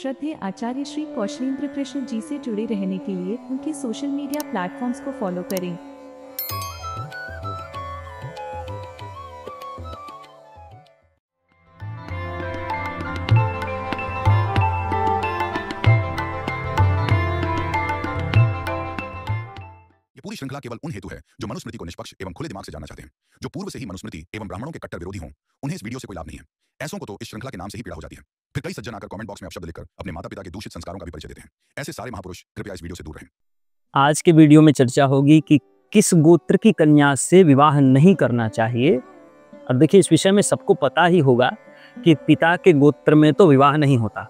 श्रद्धेय आचार्य श्री कौशलेंद्र कृष्ण जी से जुड़े रहने के लिए उनके सोशल मीडिया प्लेटफॉर्म्स को फॉलो करें। पूरी श्रृंखला केवल उन हेतु है जो मनुस्मृति को निष्पक्ष एवं खुले दिमाग से जानना चाहते हैं। जो पूर्व से ही मनुस्मृति एवं ब्राह्मणों के कट्टर विरोधी हों, उन्हें इस वीडियो से कोई लाभ नहीं है। ऐसों को तो इस श्रृंखला के नाम से ही पीड़ा हो जाती है। फिर कई सज्जन आकर कमेंट बॉक्स में अपशब्द लिखकर अपने माता पिता के दूषित संस्कारों का भी परिचय देते हैं। ऐसे सारे महापुरुष कृपया इस वीडियो से दूर रहें। आज के वीडियो में चर्चा होगी कि किस गोत्र की कन्या से विवाह नहीं करना चाहिए। और देखिए, इस विषय में सबको पता ही होगा कि पिता के गोत्र में तो विवाह नहीं होता,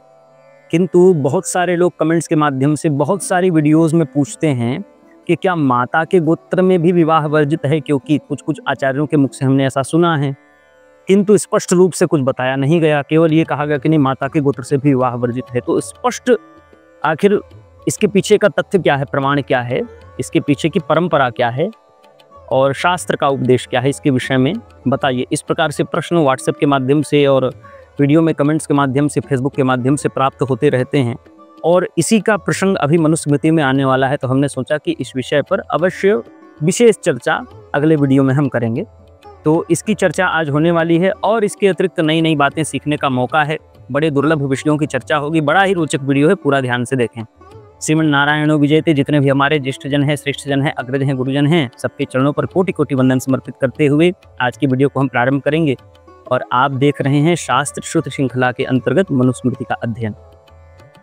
किंतु बहुत सारे लोग कमेंट्स के माध्यम से बहुत सारी वीडियोस में पूछते हैं कि क्या माता के गोत्र में भी विवाह वर्जित है, क्योंकि कुछ कुछ आचार्यों के मुख से हमने ऐसा सुना है, किंतु स्पष्ट रूप से कुछ बताया नहीं गया। केवल ये कहा गया कि नहीं, माता के गोत्र से भी विवाह वर्जित है। तो स्पष्ट आखिर इसके पीछे का तथ्य क्या है, प्रमाण क्या है, इसके पीछे की परंपरा क्या है और शास्त्र का उपदेश क्या है, इसके विषय में बताइए। इस प्रकार से प्रश्न व्हाट्सएप के माध्यम से और वीडियो में कमेंट्स के माध्यम से, फेसबुक के माध्यम से प्राप्त होते रहते हैं और इसी का प्रसंग अभी मनुस्मृति में आने वाला है। तो हमने सोचा कि इस विषय पर अवश्य विशेष चर्चा अगले वीडियो में हम करेंगे। तो इसकी चर्चा आज होने वाली है और इसके अतिरिक्त नई नई बातें सीखने का मौका है। बड़े दुर्लभ विषयों की चर्चा होगी। बड़ा ही रोचक वीडियो है, पूरा ध्यान से देखें। श्रीमन नारायणो विजयते, जितने भी हमारे ज्येष्ठ जन हैं, श्रेष्ठ जन हैं, अग्रज हैं, गुरुजन हैं, सबके चरणों पर कोटि कोटि वंदन समर्पित करते हुए आज की वीडियो को हम प्रारंभ करेंगे। और आप देख रहे हैं शास्त्र श्रुत श्रृंखला के अंतर्गत मनुस्मृति का अध्ययन।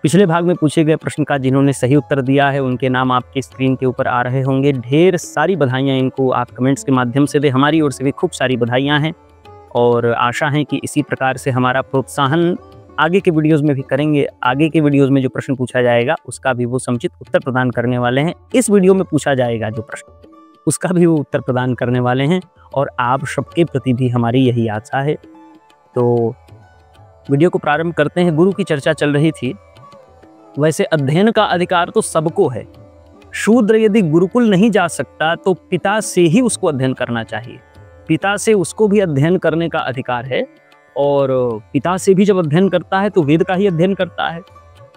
पिछले भाग में पूछे गए प्रश्न का जिन्होंने सही उत्तर दिया है उनके नाम आपके स्क्रीन के ऊपर आ रहे होंगे। ढेर सारी बधाइयाँ इनको आप कमेंट्स के माध्यम से दें। हमारी ओर से भी खूब सारी बधाइयाँ हैं और आशा है कि इसी प्रकार से हमारा प्रोत्साहन आगे के वीडियोस में भी करेंगे। आगे के वीडियोस में जो प्रश्न पूछा जाएगा उसका भी वो समुचित उत्तर प्रदान करने वाले हैं। इस वीडियो में पूछा जाएगा जो प्रश्न, उसका भी वो उत्तर प्रदान करने वाले हैं और आप सबके प्रति भी हमारी यही आशा है। तो वीडियो को प्रारंभ करते हैं। गुरु की चर्चा चल रही थी। वैसे अध्ययन का अधिकार तो सबको है। शूद्र यदि गुरुकुल नहीं जा सकता तो पिता से ही उसको अध्ययन करना चाहिए। पिता से उसको भी अध्ययन करने का अधिकार है और पिता से भी जब अध्ययन करता है तो वेद का ही अध्ययन करता है।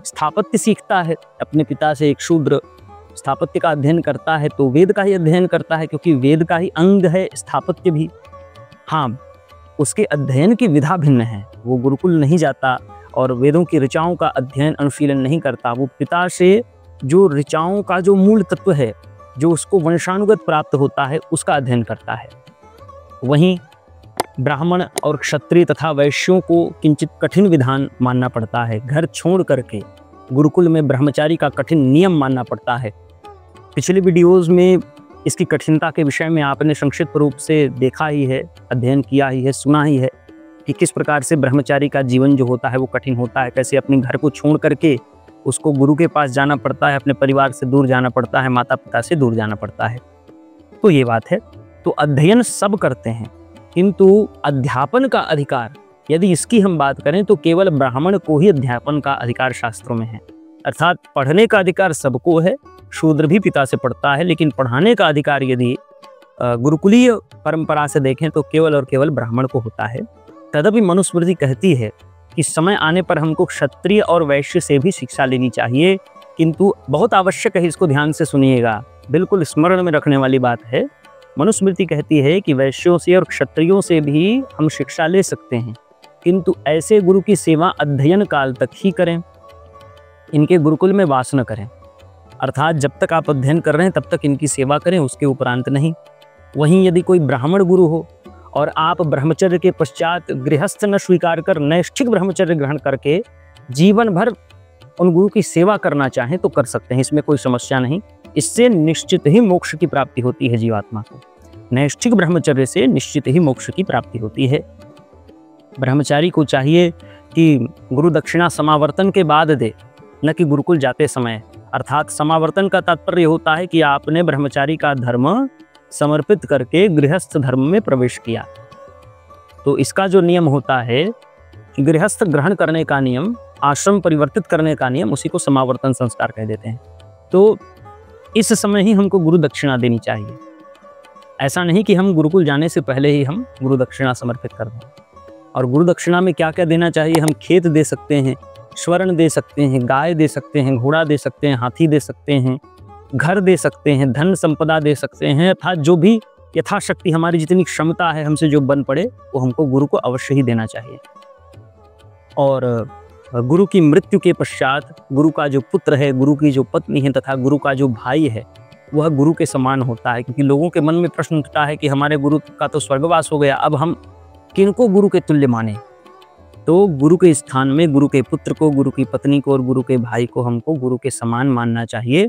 स्थापत्य सीखता है अपने पिता से, एक शूद्र स्थापत्य का अध्ययन करता है तो वेद का ही अध्ययन करता है, क्योंकि वेद का ही अंग है स्थापत्य भी। हाँ, उसके अध्ययन की विधा भिन्न है। वो गुरुकुल नहीं जाता और वेदों की ऋचाओं का अध्ययन अनुशीलन नहीं करता। वो पिता से जो ऋचाओं का जो मूल तत्व है, जो उसको वंशानुगत प्राप्त होता है, उसका अध्ययन करता है। वहीं ब्राह्मण और क्षत्रिय तथा वैश्यों को किंचित कठिन विधान मानना पड़ता है। घर छोड़ करके गुरुकुल में ब्रह्मचारी का कठिन नियम मानना पड़ता है। पिछले वीडियोज़ में इसकी कठिनता के विषय में आपने संक्षिप्त रूप से देखा ही है, अध्ययन किया ही है, सुना ही है कि किस प्रकार से ब्रह्मचारी का जीवन जो होता है वो कठिन होता है। कैसे अपने घर को छोड़ करके उसको गुरु के पास जाना पड़ता है, अपने परिवार से दूर जाना पड़ता है, माता पिता से दूर जाना पड़ता है। तो ये बात है। तो अध्ययन सब करते हैं, किंतु अध्यापन का अधिकार यदि इसकी हम बात करें तो केवल ब्राह्मण को ही अध्यापन का अधिकार शास्त्रों में है। अर्थात पढ़ने का अधिकार सबको है। शूद्र भी पिता से पढ़ता है, लेकिन पढ़ाने का अधिकार यदि गुरुकुलीय परंपरा से देखें तो केवल और केवल ब्राह्मण को होता है। तदपि मनुस्मृति कहती है कि समय आने पर हमको क्षत्रिय और वैश्य से भी शिक्षा लेनी चाहिए, किंतु बहुत आवश्यक है, इसको ध्यान से सुनिएगा, बिल्कुल स्मरण में रखने वाली बात है। मनुस्मृति कहती है कि वैश्यों से और क्षत्रियों से भी हम शिक्षा ले सकते हैं, किंतु ऐसे गुरु की सेवा अध्ययन काल तक ही करें, इनके गुरुकुल में वास न करें। अर्थात जब तक आप अध्ययन कर रहे हैं तब तक इनकी सेवा करें, उसके उपरांत नहीं। वहीं यदि कोई ब्राह्मण गुरु हो और आप ब्रह्मचर्य के पश्चात गृहस्थ न स्वीकार कर नैष्ठिक ब्रह्मचर्य ग्रहण करके जीवन भर उन गुरु की सेवा करना चाहें तो कर सकते हैं, इसमें कोई समस्या नहीं। इससे निश्चित ही मोक्ष की प्राप्ति होती है जीवात्मा को। नैष्ठिक ब्रह्मचर्य से निश्चित ही मोक्ष की प्राप्ति होती है। ब्रह्मचारी को चाहिए कि गुरु दक्षिणा समावर्तन के बाद दे, न कि गुरुकुल जाते समय। अर्थात समावर्तन का तात्पर्य होता है कि आपने ब्रह्मचारी का धर्म समर्पित करके गृहस्थ धर्म में प्रवेश किया। तो इसका जो नियम होता है, गृहस्थ ग्रहण करने का नियम, आश्रम परिवर्तित करने का नियम, उसी को समावर्तन संस्कार कह देते हैं। तो इस समय ही हमको गुरु दक्षिणा देनी चाहिए। ऐसा नहीं कि हम गुरुकुल जाने से पहले ही हम गुरु दक्षिणा समर्पित कर दें। और गुरु दक्षिणा में क्या क्या देना चाहिए? हम खेत दे सकते हैं, स्वर्ण दे सकते हैं, गाय दे सकते हैं, घोड़ा दे सकते हैं, हाथी दे सकते हैं, घर दे सकते हैं, धन संपदा दे सकते हैं, अर्थात जो भी यथाशक्ति हमारी जितनी क्षमता है हमसे जो बन पड़े वो हमको गुरु को अवश्य ही देना चाहिए। और गुरु की मृत्यु के पश्चात गुरु का जो पुत्र है, गुरु की जो पत्नी है तथा गुरु का जो भाई है वह गुरु के समान होता है। क्योंकि लोगों के मन में प्रश्न उठता है कि हमारे गुरु का तो स्वर्गवास हो गया, अब हम किनको गुरु के तुल्य माने। तो गुरु के स्थान में गुरु के पुत्र को, गुरु की पत्नी को और गुरु के भाई को हमको गुरु के समान मानना चाहिए।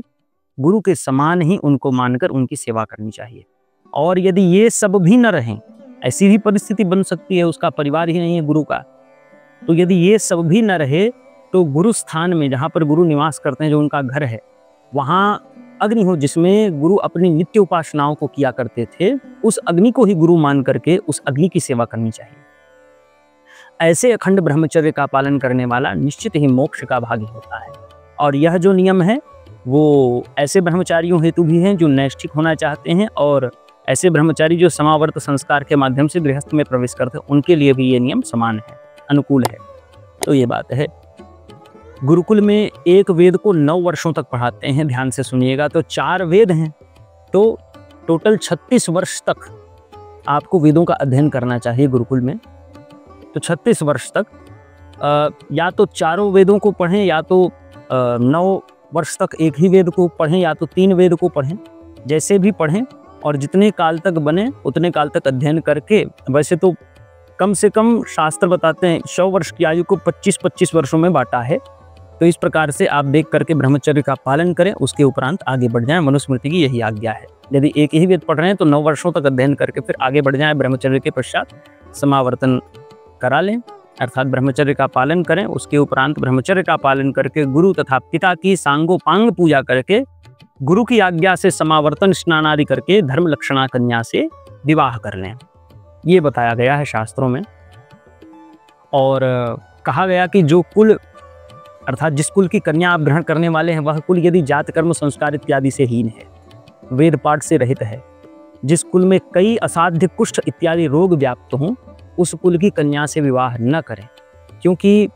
गुरु के समान ही उनको मानकर उनकी सेवा करनी चाहिए। और यदि ये सब भी न रहें, ऐसी भी परिस्थिति बन सकती है, उसका परिवार ही नहीं है गुरु का, तो यदि ये सब भी न रहे तो गुरु स्थान में जहाँ पर गुरु निवास करते हैं, जो उनका घर है, वहाँ अग्नि हो जिसमें गुरु अपनी नित्य उपासनाओं को किया करते थे, उस अग्नि को ही गुरु मान करके उस अग्नि की सेवा करनी चाहिए। ऐसे अखंड ब्रह्मचर्य का पालन करने वाला निश्चित ही मोक्ष का भागी होता है। और यह जो नियम है वो ऐसे ब्रह्मचारियों हेतु भी हैं जो नैष्ठिक होना चाहते हैं, और ऐसे ब्रह्मचारी जो समावर्त संस्कार के माध्यम से गृहस्थ में प्रवेश करते हैं, उनके लिए भी ये नियम समान है, अनुकूल है। तो ये बात है। गुरुकुल में एक वेद को 9 वर्षों तक पढ़ाते हैं, ध्यान से सुनिएगा। तो 4 वेद हैं, तो टोटल 36 वर्ष तक आपको वेदों का अध्ययन करना चाहिए गुरुकुल में। तो 36 वर्ष तक या तो चारों वेदों को पढ़ें, या तो 9 वर्ष तक एक ही वेद को पढ़ें, या तो 3 वेद को पढ़ें, जैसे भी पढ़ें। और जितने काल तक बने उतने काल तक अध्ययन करके, वैसे तो कम से कम शास्त्र बताते हैं 100 वर्ष की आयु को 25-25 वर्षों में बांटा है। तो इस प्रकार से आप देख करके ब्रह्मचर्य का पालन करें, उसके उपरांत आगे बढ़ जाएं। मनुस्मृति की यही आज्ञा है। यदि एक ही वेद पढ़ रहे हैं तो 9 वर्षों तक अध्ययन करके फिर आगे बढ़ जाएं। ब्रह्मचर्य के पश्चात समावर्तन करा लें, अर्थात ब्रह्मचर्य का पालन करें। उसके उपरांत ब्रह्मचर्य का पालन करके गुरु तथा पिता की सांगोपांग पूजा करके, गुरु की आज्ञा से समावर्तन स्नान आदि करके धर्म लक्षणा कन्या से विवाह कर लें। ये बताया गया है शास्त्रों में। और कहा गया कि जो कुल, अर्थात जिस कुल की कन्या आप ग्रहण करने वाले हैं, वह कुल यदि जात कर्म संस्कार इत्यादि से हीन है, वेद पाठ से रहित है, जिस कुल में कई असाध्य कुष्ठ इत्यादि रोग व्याप्त हों, उस कुल की कन्या से विवाह न करें। क्योंकि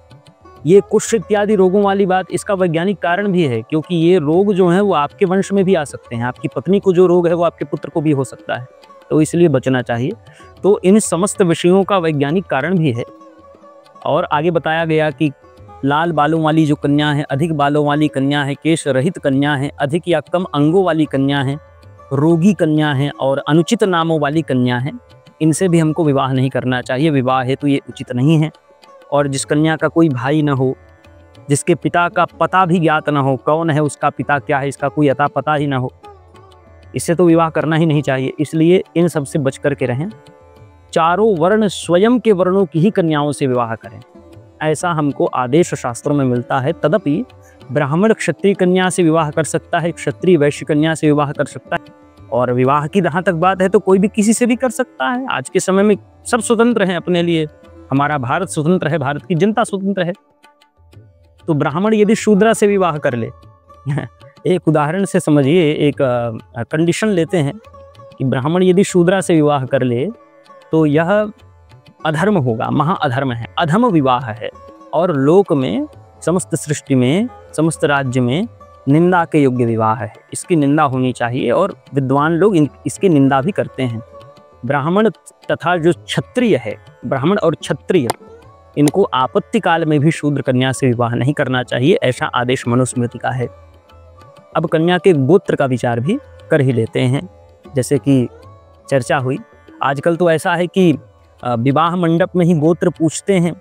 ये कुष्ठ इत्यादि रोगों वाली बात, इसका वैज्ञानिक कारण भी है। क्योंकि ये रोग जो हैं वो आपके वंश में भी आ सकते हैं। आपकी पत्नी को जो रोग है वो आपके पुत्र को भी हो सकता है, तो इसलिए बचना चाहिए। तो इन समस्त विषयों का वैज्ञानिक कारण भी है। और आगे बताया गया कि लाल बालों वाली जो कन्या है, अधिक बालों वाली कन्या है, केश रहित कन्या है, अधिक या कम अंगों वाली कन्या है, रोगी कन्या है और अनुचित नामों वाली कन्या है, इनसे भी हमको विवाह नहीं करना चाहिए। विवाह हेतु ये उचित नहीं है। और जिस कन्या का कोई भाई न हो, जिसके पिता का पता भी ज्ञात न हो, कौन है उसका पिता, क्या है इसका कोई अता पता ही न हो, इससे तो विवाह करना ही नहीं चाहिए। इसलिए इन सब से बच करके रहें। चारों वर्ण स्वयं के वर्णों की ही कन्याओं से विवाह करें, ऐसा हमको आदेश शास्त्रों में मिलता है। तदपि ब्राह्मण क्षत्रिय कन्या से विवाह कर सकता है, क्षत्रिय वैश्य कन्या से विवाह कर सकता है। और विवाह की जहाँ तक बात है तो कोई भी किसी से भी कर सकता है। आज के समय में सब स्वतंत्र हैं अपने लिए। हमारा भारत स्वतंत्र है, भारत की जनता स्वतंत्र है। तो ब्राह्मण यदि शूद्रा से विवाह कर ले, एक उदाहरण से समझिए, एक कंडीशन लेते हैं कि ब्राह्मण यदि शूद्रा से विवाह कर ले तो यह अधर्म होगा, महाअधर्म है, अधम विवाह है। और लोक में, समस्त सृष्टि में, समस्त राज्य में निंदा के योग्य विवाह है। इसकी निंदा होनी चाहिए और विद्वान लोग इसकी निंदा भी करते हैं। ब्राह्मण तथा जो क्षत्रिय है, ब्राह्मण और क्षत्रिय, इनको आपत्ति काल में भी शूद्र कन्या से विवाह नहीं करना चाहिए, ऐसा आदेश मनुस्मृति का है। अब कन्या के गोत्र का विचार भी कर ही लेते हैं। जैसे कि चर्चा हुई, आजकल तो ऐसा है कि विवाह मंडप में ही गोत्र पूछते हैं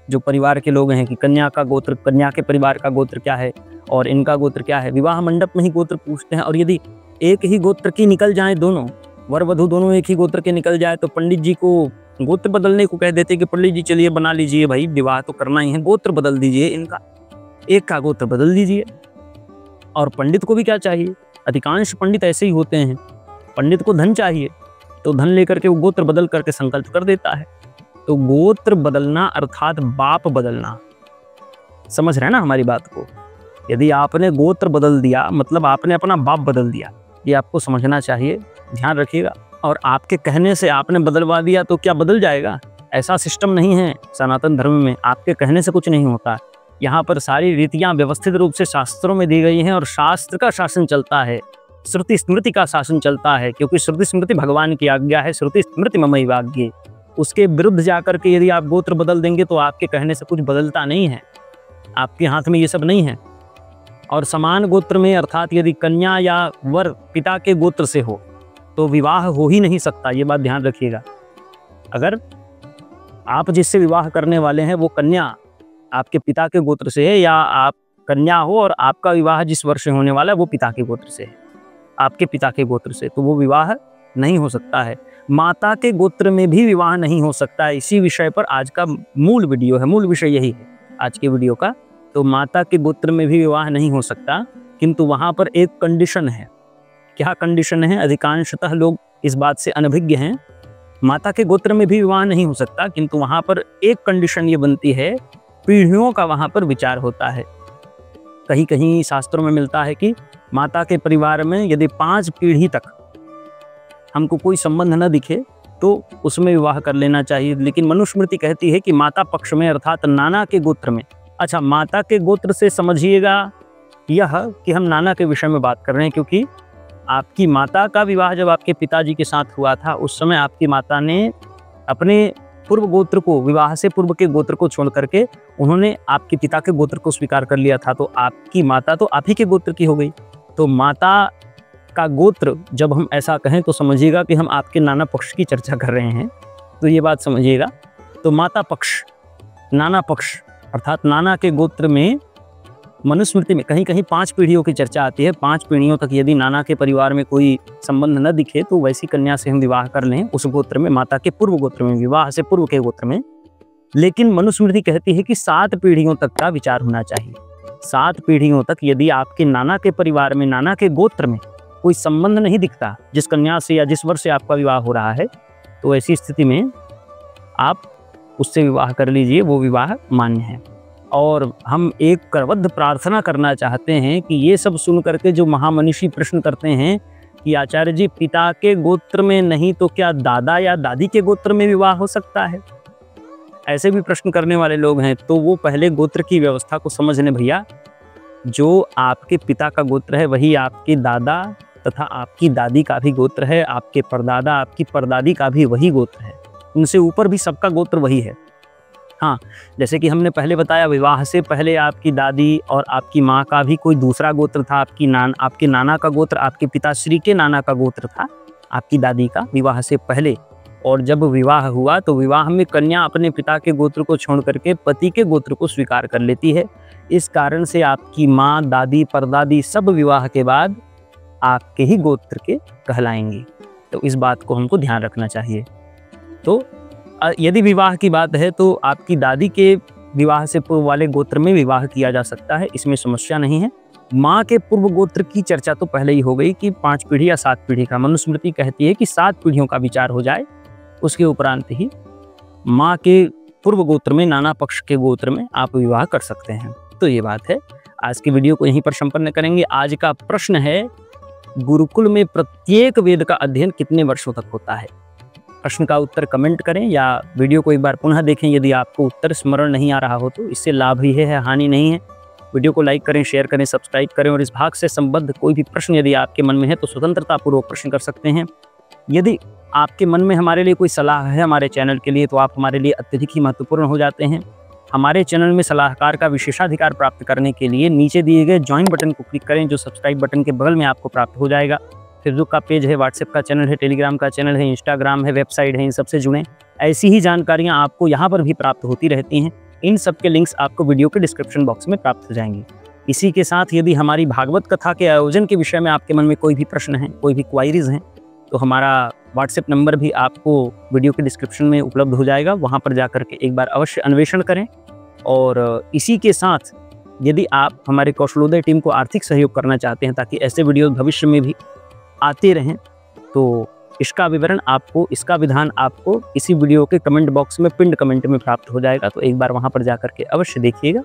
जो परिवार के लोग हैं कि कन्या का गोत्र, कन्या के परिवार का गोत्र क्या है और इनका गोत्र क्या है। विवाह मंडप में ही गोत्र पूछते हैं। और यदि एक ही गोत्र की निकल जाए, दोनों वर वधू दोनों एक ही गोत्र के निकल जाए, तो पंडित जी को गोत्र बदलने को कह देते कि पंडित जी चलिए बना लीजिए, भाई विवाह तो करना ही है, गोत्र बदल दीजिए, इनका एक का गोत्र बदल दीजिए। और पंडित को भी क्या चाहिए, अधिकांश पंडित ऐसे ही होते हैं, पंडित को धन चाहिए तो धन लेकर के वो गोत्र बदल करके संकल्प कर देता है। तो गोत्र बदलना अर्थात बाप बदलना, समझ रहे हैं ना हमारी बात को। यदि आपने गोत्र बदल दिया मतलब आपने अपना बाप बदल दिया, ये आपको समझना चाहिए, ध्यान रखिएगा। और आपके कहने से आपने बदलवा दिया तो क्या बदल जाएगा? ऐसा सिस्टम नहीं है सनातन धर्म में, आपके कहने से कुछ नहीं होता। यहाँ पर सारी रीतियाँ व्यवस्थित रूप से शास्त्रों में दी गई हैं और शास्त्र का शासन चलता है, श्रुति स्मृति का शासन चलता है, क्योंकि श्रुति स्मृति भगवान की आज्ञा है, श्रुति स्मृति ममैव आज्ञे। उसके विरुद्ध जाकर के यदि आप गोत्र बदल देंगे तो आपके कहने से कुछ बदलता नहीं है, आपके हाथ में ये सब नहीं है। और समान गोत्र में अर्थात यदि कन्या या वर पिता के गोत्र से हो तो विवाह हो ही नहीं सकता, ये बात ध्यान रखिएगा। अगर आप जिससे विवाह करने वाले हैं वो कन्या आपके पिता के गोत्र से है, या आप कन्या हो और आपका विवाह जिस वर्ष होने वाला है वो पिता के गोत्र से है, आपके पिता के गोत्र से, तो वो विवाह नहीं हो सकता है। माता के गोत्र में भी विवाह नहीं हो सकता है। इसी विषय पर आज का मूल वीडियो है, मूल विषय यही है आज के वीडियो का। तो माता के गोत्र में भी विवाह नहीं हो सकता, किंतु वहाँ पर एक कंडीशन है। क्या कंडीशन है? अधिकांशतः लोग इस बात से अनभिज्ञ हैं। माता के गोत्र में भी विवाह नहीं हो सकता, किंतु वहाँ पर एक कंडीशन ये बनती है, पीढ़ियों का वहाँ पर विचार होता है। कहीं कहीं शास्त्रों में मिलता है कि माता के परिवार में यदि 5 पीढ़ी तक हमको कोई संबंध न दिखे तो उसमें विवाह कर लेना चाहिए। लेकिन मनुस्मृति कहती है कि माता पक्ष में अर्थात नाना के गोत्र में, अच्छा माता के गोत्र से समझिएगा यह कि हम नाना के विषय में बात कर रहे हैं, क्योंकि आपकी माता का विवाह जब आपके पिताजी के साथ हुआ था उस समय आपकी माता ने अपने पूर्व गोत्र को, विवाह से पूर्व के गोत्र को छोड़ करके उन्होंने आपके पिता के गोत्र को स्वीकार कर लिया था, तो आपकी माता तो आप ही के गोत्र की हो गई। तो माता का गोत्र जब हम ऐसा कहें तो समझिएगा कि हम आपके नाना पक्ष की चर्चा कर रहे हैं, तो ये बात समझिएगा। तो माता पक्ष, नाना पक्ष अर्थात नाना के गोत्र में मनुस्मृति में कहीं कहीं 5 पीढ़ियों की चर्चा आती है। 5 पीढ़ियों तक यदि नाना के परिवार में कोई संबंध न दिखे तो वैसी कन्या से हम विवाह कर लें उस गोत्र में, माता के पूर्व गोत्र में, विवाह से पूर्व के गोत्र में। लेकिन मनुस्मृति कहती है कि 7 पीढ़ियों तक का विचार होना चाहिए। 7 पीढ़ियों तक यदि आपके नाना के परिवार में, नाना के गोत्र में कोई संबंध नहीं दिखता जिस कन्या से या जिस वर्ष से आपका विवाह हो रहा है, तो ऐसी स्थिति में आप उससे विवाह कर लीजिए, वो विवाह मान्य है। और हम एक करबद्ध प्रार्थना करना चाहते हैं कि ये सब सुन करके जो महामनीषी प्रश्न करते हैं कि आचार्य जी पिता के गोत्र में नहीं तो क्या दादा या दादी के गोत्र में विवाह हो सकता है, ऐसे भी प्रश्न करने वाले लोग हैं, तो वो पहले गोत्र की व्यवस्था को समझ लें भैया। जो आपके पिता का गोत्र है वही आपके दादा तथा आपकी दादी का भी गोत्र है, आपके परदादा आपकी परदादी का भी वही गोत्र है, उनसे ऊपर भी सबका गोत्र वही है। हाँ, जैसे कि हमने पहले बताया विवाह से पहले आपकी दादी और आपकी माँ का भी कोई दूसरा गोत्र था, आपके नाना का गोत्र आपके पिताश्री के नाना का गोत्र था, आपकी दादी का विवाह से पहले। और जब विवाह हुआ तो विवाह में कन्या अपने पिता के गोत्र को छोड़ करके पति के गोत्र को स्वीकार कर लेती है। इस कारण से आपकी माँ, दादी, परदादी सब विवाह के बाद आपके ही गोत्र के कहलाएंगी। तो इस बात को हमको ध्यान रखना चाहिए। तो यदि विवाह की बात है तो आपकी दादी के विवाह से पूर्व वाले गोत्र में विवाह किया जा सकता है, इसमें समस्या नहीं है। माँ के पूर्व गोत्र की चर्चा तो पहले ही हो गई कि 5 पीढ़ी या 7 पीढ़ी का। मनुस्मृति कहती है कि 7 पीढ़ियों का विचार हो जाए, उसके उपरांत ही माँ के पूर्व गोत्र में, नाना पक्ष के गोत्र में आप विवाह कर सकते हैं। तो ये बात है। आज की वीडियो को यहीं पर संपन्न करेंगे। आज का प्रश्न है, गुरुकुल में प्रत्येक वेद का अध्ययन कितने वर्षों तक होता है? प्रश्न का उत्तर कमेंट करें या वीडियो को एक बार पुनः देखें यदि आपको उत्तर स्मरण नहीं आ रहा हो तो। इससे लाभ ही है, हानि नहीं है। वीडियो को लाइक करें, शेयर करें, सब्सक्राइब करें और इस भाग से संबद्ध कोई भी प्रश्न यदि आपके मन में है तो स्वतंत्रतापूर्वक प्रश्न कर सकते हैं। यदि आपके मन में हमारे लिए कोई सलाह है हमारे चैनल के लिए तो आप हमारे लिए अत्यधिक ही महत्वपूर्ण हो जाते हैं। हमारे चैनल में सलाहकार का विशेषाधिकार प्राप्त करने के लिए नीचे दिए गए ज्वाइन बटन को क्लिक करें, जो सब्सक्राइब बटन के बगल में आपको प्राप्त हो जाएगा। फेसबुक का पेज है, व्हाट्सएप का चैनल है, टेलीग्राम का चैनल है, इंस्टाग्राम है, वेबसाइट है, इन सबसे जुड़ें। ऐसी ही जानकारियाँ आपको यहाँ पर भी प्राप्त होती रहती हैं। इन सब के लिंक्स आपको वीडियो के डिस्क्रिप्शन बॉक्स में प्राप्त हो जाएंगे। इसी के साथ यदि हमारी भागवत कथा के आयोजन के विषय में आपके मन में कोई भी प्रश्न है, कोई भी क्वायरीज हैं, तो हमारा व्हाट्सएप नंबर भी आपको वीडियो के डिस्क्रिप्शन में उपलब्ध हो जाएगा। वहाँ पर जाकर के एक बार अवश्य अन्वेषण करें। और इसी के साथ यदि आप हमारे कौशलोदय टीम को आर्थिक सहयोग करना चाहते हैं ताकि ऐसे वीडियो भविष्य में भी आते रहें, तो इसका विवरण आपको, इसका विधान आपको इसी वीडियो के कमेंट बॉक्स में पिंड कमेंट में प्राप्त हो जाएगा। तो एक बार वहां पर जाकर के अवश्य देखिएगा।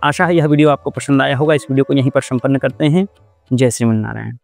आशा है यह वीडियो आपको पसंद आया होगा। इस वीडियो को यहीं पर संपन्न करते हैं। जय श्रीमन नारायण।